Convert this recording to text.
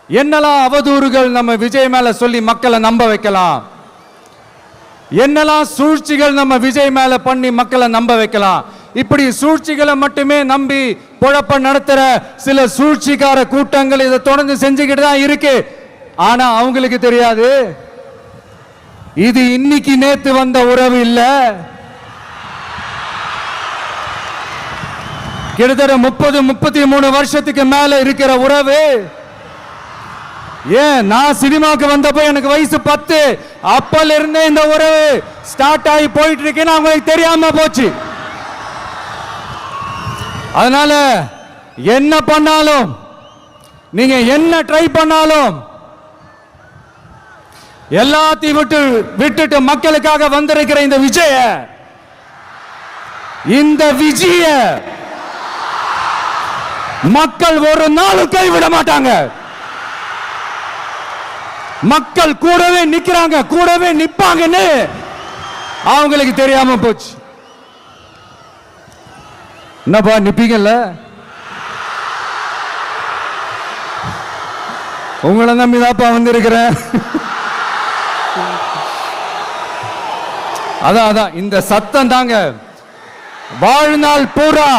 என்னெல்லாம் அவதூறுகள் நம்ம விஜய் மேல சொல்லி மக்களை நம்ப வைக்கலாம், என்னெல்லாம் சூழ்ச்சிகள் நம்ம விஜய் மேல பண்ணி மக்களை நம்ப வைக்கலாம். இப்படி சூழ்ச்சிகளை மட்டுமே நம்பி பொழப்ப நடத்துற சில சூழ்ச்சிக்கார கூட்டங்கள் இதை தொடர்ந்து செஞ்சுக்கிட்டு தான் இருக்கு. ஆனா அவங்களுக்கு தெரியாது இது இன்னைக்கு நேத்து வந்த உறவு இல்ல. கிட்டத்தட்ட 30-33 வருஷத்துக்கு மேல இருக்கிற உறவு. ஏன் நான் சினிமாவுக்கு வந்தப்போ எனக்கு வயசு 10, அப்பல இருந்தே இந்த உறவு ஸ்டார்ட் ஆகி போயிட்டு இருக்கேன்னு அவங்களுக்கு தெரியாம போச்சு. அதனால என்ன பண்ணாலும், நீங்க என்ன ட்ரை பண்ணாலும், எல்லாத்தையும் விட்டுட்டு மக்களுக்காக வந்திருக்கிற இந்த விஜய மக்கள் ஒரு நாளும் கைவிட மாட்டாங்க. மக்கள் கூடவே நிக்கிறாங்க, கூடவே நிப்பாங்கன்னு அவங்களுக்கு தெரியாம போச்சு. என்னப்பா நிப்பீங்கல்ல? உங்களை நம்பிதாப்பா வந்திருக்கிறேன். அதான் இந்த சத்தம் தாங்க வாழ்நாள் பூரா